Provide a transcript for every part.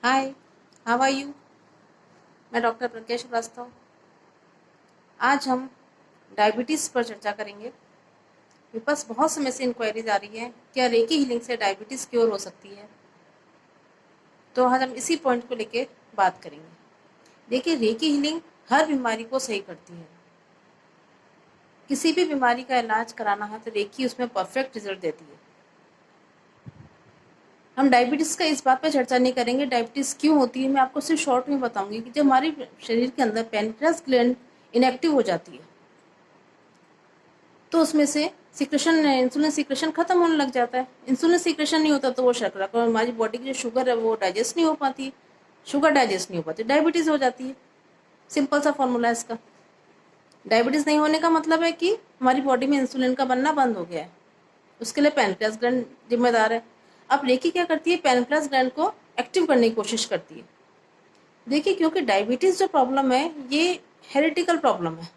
Hi, how are you? मैं doctor Pragya Srivastava. आज हम डायबिटीज़ पर चर्चा करेंगे। मेरे पास बहुत समय से इंक्वायरीज आ रही है, क्या रेकी हीलिंग से डायबिटीज़ क्योर हो सकती है? तो आज हम इसी पॉइंट को लेके बात करेंगे। देखिए, रेकी हीलिंग हर बीमारी को सही करती है। किसी भी बीमारी का इलाज कराना है तो रेकी उसमें परफेक्ट रिजल्ट देती है। हम डायबिटीज़ का इस बात पर चर्चा नहीं करेंगे डायबिटीज़ क्यों होती है। मैं आपको सिर्फ शॉर्ट में बताऊंगी कि जब हमारे शरीर के अंदर पैनक्रियास ग्लैंड इनएक्टिव हो जाती है तो उसमें से सिक्रेशन इंसुलिन सिक्रेशन खत्म होने लग जाता है। इंसुलिन सिक्रेशन नहीं होता तो वो शर्करा को हमारी बॉडी की जो शुगर है वो डाइजेस्ट नहीं हो पाती। शुगर डाइजेस्ट नहीं हो पाती, डायबिटीज़ हो जाती है। सिंपल सा फॉर्मूला है इसका। डायबिटीज़ नहीं होने का मतलब है कि हमारी बॉडी में इंसुलिन का बनना बंद हो गया है। उसके लिए पैनक्रियास ग्लैंड जिम्मेदार है। अब रेकी क्या करती है, पैनक्रियास ग्लैंड को एक्टिव करने की कोशिश करती है। देखिए, क्योंकि डायबिटीज़ जो प्रॉब्लम है ये हेरिडिकल प्रॉब्लम है।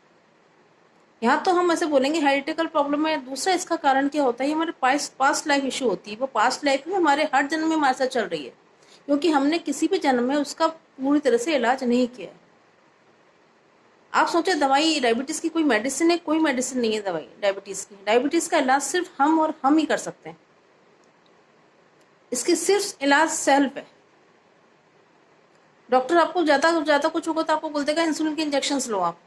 यहाँ तो हम ऐसे बोलेंगे हेरिडिकल प्रॉब्लम है। दूसरा इसका कारण क्या होता है, ये हमारे पास्ट लाइफ इशू होती है। वो पास्ट लाइफ में हमारे हर जन्म में हमारे साथ चल रही है, क्योंकि हमने किसी भी जन्म में उसका पूरी तरह से इलाज नहीं किया है। आप सोचे दवाई डायबिटीज़ की कोई मेडिसिन है? कोई मेडिसिन नहीं है दवाई डायबिटीज़ की। डायबिटीज़ का इलाज सिर्फ हम और हम ही कर सकते हैं। इसकी सिर्फ इलाज सेल्फ है। डॉक्टर आपको ज़्यादा कुछ होगा तो आपको बोल देगा इंसुलिन के इंजेक्शन लो आप।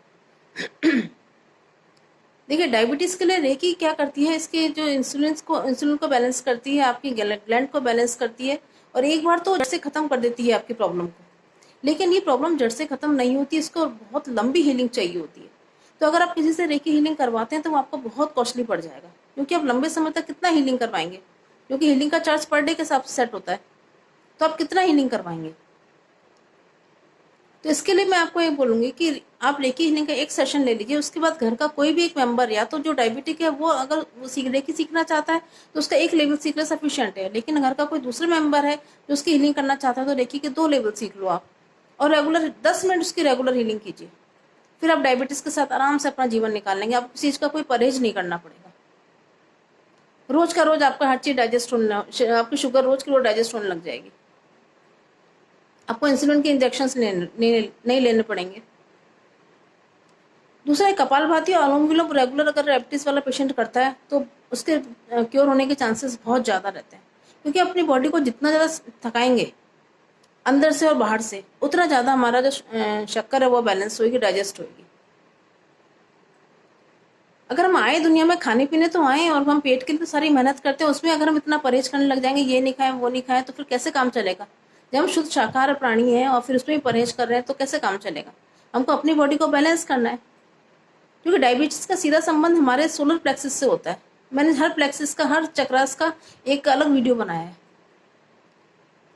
देखिए, डायबिटीज़ के लिए रेकी क्या करती है, इसके जो इंसुलिन को बैलेंस करती है, आपकी ग्लैंड को बैलेंस करती है, और एक बार तो जड़ से ख़त्म कर देती है आपकी प्रॉब्लम को। लेकिन ये प्रॉब्लम जड़ से ख़त्म नहीं होती, इसको बहुत लंबी हीलिंग चाहिए होती है। तो अगर आप किसी से रेकी हीलिंग करवाते हैं तो वो आपको बहुत कॉस्टली पड़ जाएगा, क्योंकि आप लंबे समय तक कितना हीलिंग करवाएंगे, क्योंकि हीलिंग का चार्ज पर डे के हिसाब से सेट होता है। तो आप कितना हीलिंग करवाएंगे? तो इसके लिए मैं आपको ये बोलूँगी कि आप रेकी हीलिंग का एक सेशन ले लीजिए। उसके बाद घर का कोई भी एक मेंबर, या तो जो डायबिटिक है वो अगर वो रेकी सीखना चाहता है तो उसका एक लेवल सीखना सफिशिएंट है। लेकिन घर का कोई दूसरा मेंबर है जो उसकी हीलिंग करना चाहता है तो रेकी के 2 लेवल सीख लो आप, और रेगुलर 10 मिनट उसकी रेगुलर हीलिंग कीजिए। फिर आप डायबिटीज़ के साथ आराम से अपना जीवन निकाल लेंगे। आपको किसी चीज़ का कोई परहेज नहीं करना पड़ेगा। रोज का रोज आपका हर चीज़ डाइजेस्ट होने, आपकी शुगर रोज की रोज डाइजेस्ट होने लग जाएगी। आपको इंसुलिन के इंजेक्शन नहीं लेने पड़ेंगे। दूसरा है कपालभाति और अनुलोम विलोम रेगुलर अगर डायबिटीज वाला पेशेंट करता है तो उसके क्योर होने के चांसेस बहुत ज़्यादा रहते हैं, क्योंकि अपनी बॉडी को जितना ज़्यादा थकाएंगे अंदर से और बाहर से, उतना ज़्यादा हमारा जो शक्कर है वो बैलेंस होगी, डाइजेस्ट होगी। अगर हम आए दुनिया में खाने पीने तो आए, और हम पेट के लिए तो सारी मेहनत करते हैं, उसमें अगर हम इतना परहेज करने लग जाएंगे, ये नहीं खाएं वो नहीं खाएं, तो फिर कैसे काम चलेगा? जब हम शुद्ध शाकाहारी प्राणी हैं और फिर उसमें भी परहेज कर रहे हैं तो कैसे काम चलेगा? हमको अपनी बॉडी को बैलेंस करना है, क्योंकि डायबिटीज का सीधा संबंध हमारे सोलर प्लेक्सिस से होता है। मैंने हर प्लेक्सिस का, हर चक्रास का एक अलग वीडियो बनाया है,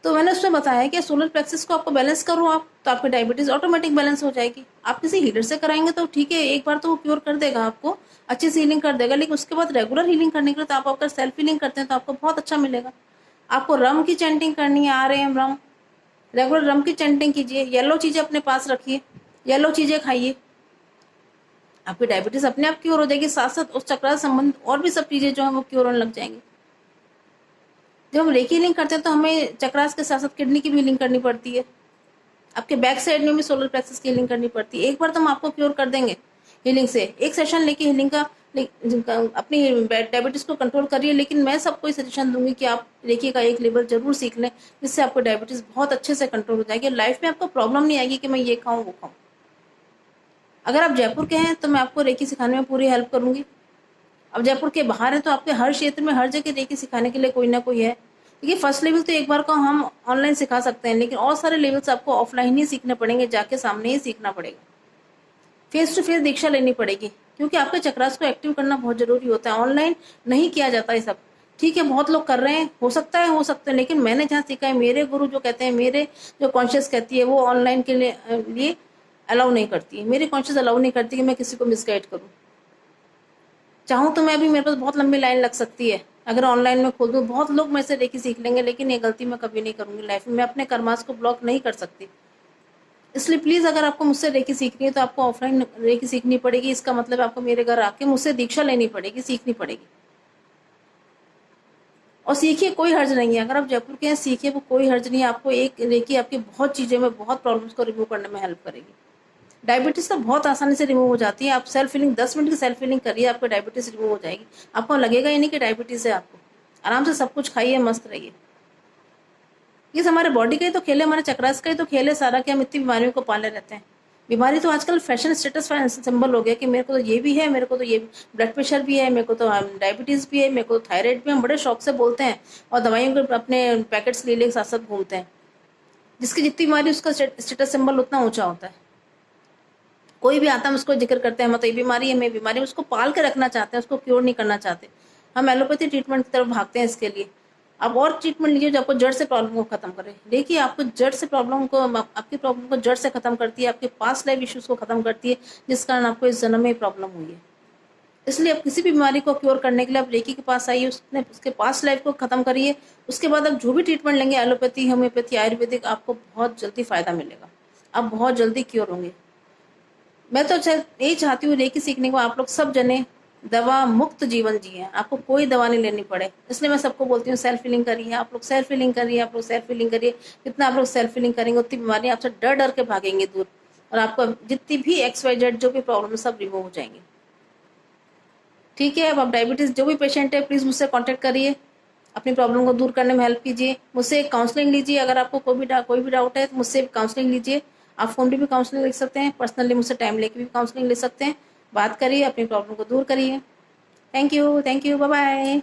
तो मैंने उसमें बताया है कि सोलर प्लेक्सिस को आपको बैलेंस करो आप, तो आपकी डायबिटीज ऑटोमेटिक बैलेंस हो जाएगी। आप किसी हीलर से कराएंगे तो ठीक है, एक बार तो वो क्योर कर देगा, आपको अच्छी से हीलिंग कर देगा, लेकिन उसके बाद रेगुलर हीलिंग करने के लिए तो आप अगर सेल्फ हीलिंग करते हैं तो आपको बहुत अच्छा मिलेगा। आपको रम की चैंटिंग करनी है, RM रम, रेगुलर रम की चैंटिंग कीजिए। येलो चीज़ें अपने पास रखिए, येलो चीज़ें खाइए, आपकी डायबिटीज अपने आप क्योर हो जाएगी। साथ साथ उस चक्र से संबंधित और भी सब चीज़ें जो है वो क्योर होने लग जाएंगी। जब हम रेकी हीलिंग करते हैं तो हमें चक्रास के साथ साथ किडनी की भी हीलिंग करनी पड़ती है। आपके बैक साइड में भी सोलर प्लेक्सस की हीलिंग करनी पड़ती है। एक बार तो हम आपको क्योर कर देंगे हीलिंग से। एक सेशन लेके हीलिंग का अपनी डायबिटीज को कंट्रोल करिए, लेकिन मैं सबको सजेशन दूंगी कि आप रेकी का एक लेवल जरूर सीख लें, जिससे आपको डायबिटीज बहुत अच्छे से कंट्रोल हो जाएगी। लाइफ में आपको प्रॉब्लम नहीं आएगी कि मैं ये खाऊं वो खाऊं। अगर आप जयपुर के हैं तो मैं आपको रेकी सिखाने में पूरी हेल्प करूंगी। अब जयपुर के बाहर है तो आपके हर क्षेत्र में हर जगह रेकी सिखाने के लिए कोई ना कोई है। देखिए, फर्स्ट लेवल तो एक बार को हम ऑनलाइन सिखा सकते हैं, लेकिन और सारे लेवल्स आपको ऑफलाइन ही सीखने पड़ेंगे, जाके सामने ही सीखना पड़ेगा, फेस टू फेस दीक्षा लेनी पड़ेगी, क्योंकि आपके चक्रास को एक्टिव करना बहुत जरूरी होता है। ऑनलाइन नहीं किया जाता ये सब। ठीक है, बहुत लोग कर रहे हैं, हो सकता है, लेकिन मैंने जहाँ सीखा है, मेरे गुरु जो कहते हैं, मेरे जो कॉन्शियस कहती है, वो ऑनलाइन के लिए अलाउ नहीं करती है। मेरी कॉन्शियस अलाउ नहीं करती कि मैं किसी को मिसगाइड करूँ। चाहूँ तो मैं भी, मेरे पास बहुत लंबी लाइन लग सकती है, अगर ऑनलाइन में खोल दूँ बहुत लोग मेरे से रेकी सीख लेंगे, लेकिन ये गलती मैं कभी नहीं करूँगी लाइफ में। मैं अपने कर्मास को ब्लॉक नहीं कर सकती। इसलिए प्लीज़, अगर आपको मुझसे रेकी सीखनी है तो आपको ऑफलाइन रेकी सीखनी पड़ेगी। इसका मतलब आपको मेरे घर आके मुझसे दीक्षा लेनी पड़ेगी, सीखनी पड़ेगी। और सीखिए, कोई हर्ज नहीं है। अगर आप जयपुर के हैं सीखिए, वो कोई हर्ज नहीं है। आपको एक रेकी आपकी बहुत चीज़ें में, बहुत प्रॉब्लम्स को रिमूव करने में हेल्प करेगी। डायबिटीज़ तो बहुत आसानी से रिमूव हो जाती है। आप सेल्फ फीलिंग 10 मिनट की सेल्फ फीलिंग करिए, आपको डायबिटीज़ रिमूव हो जाएगी। आपको लगेगा ही नहीं कि डायबिटीज़ है आपको। आराम से सब कुछ खाइए, मस्त रहिए। ये हमारे बॉडी का ही तो खेल है, हमारे चक्रास का ही तो खेल है सारा, कि हम इतनी बीमारियों को पाले रहते हैं। बीमारी तो आजकल फैशन स्टेटस सिंबल हो गया कि मेरे को तो ये भी है, मेरे को तो ये ब्लड प्रेशर भी है, मेरे को तो डायबिटीज़ भी है, मेरे को थायराइड भी। हम बड़े शौक से बोलते हैं और दवाइयों के अपने पैकेट्स ले ले साथ साथ घूमते हैं। जिसकी जितनी बीमारी उसका स्टेटस सिंबल उतना ऊंचा होता है। कोई भी आता है हम उसको जिक्र करते हैं, मतलब ये बीमारी है, मैं बीमारी, उसको पाल के रखना चाहते हैं, उसको क्योर नहीं करना चाहते। हम एलोपैथी ट्रीटमेंट की तरफ भागते हैं इसके लिए। आप और ट्रीटमेंट लीजिए जो आपको जड़ से प्रॉब्लम को खत्म करे। देखिए आपको जड़ से प्रॉब्लम को, आपकी प्रॉब्लम को जड़ से खत्म करती है, आपके पास्ट लाइफ इश्यूज को खत्म करती है, जिस कारण आपको इस जन्म में प्रॉब्लम हुई है। इसलिए आप किसी भी बीमारी को क्योर करने के लिए आप रेकी के पास आइए, उसके पास्ट लाइफ को खत्म करिए। उसके बाद आप जो भी ट्रीटमेंट लेंगे, एलोपैथी, होम्योपैथी, आयुर्वेदिक, आपको बहुत जल्दी फायदा मिलेगा। आप बहुत जल्दी क्योर होंगे। मैं तो यही चाहती हूँ रेकी सीखने को आप लोग सब जने दवा मुक्त जीवन जिए, आपको कोई दवा नहीं लेनी पड़े। इसलिए मैं सबको बोलती हूँ सेल्फ फीलिंग करिए, आप लोग सेल्फ फीलिंग करिए, आप लोग सेल्फ फीलिंग करिए। जितना आप लोग सेल्फ फीलिंग करेंगे उतनी बीमारियां आपसे डर डर के भागेंगी दूर, और आपको जितनी भी XYZ जो भी प्रॉब्लम सब रिमूव हो जाएंगी। ठीक है। अब आप डायबिटीज़ जो भी पेशेंट है प्लीज़ मुझसे कॉन्टैक्ट करिए, अपनी प्रॉब्लम को दूर करने में हेल्प कीजिए, मुझसे काउंसलिंग लीजिए। अगर आपको कोई भी डाउट है तो मुझसे काउंसलिंग लीजिए। आप फ़ोन पे भी काउंसलिंग ले सकते हैं, पर्सनली मुझसे टाइम लेके भी काउंसलिंग ले सकते हैं। बात करिए, अपनी प्रॉब्लम को दूर करिए। Thank you, bye bye.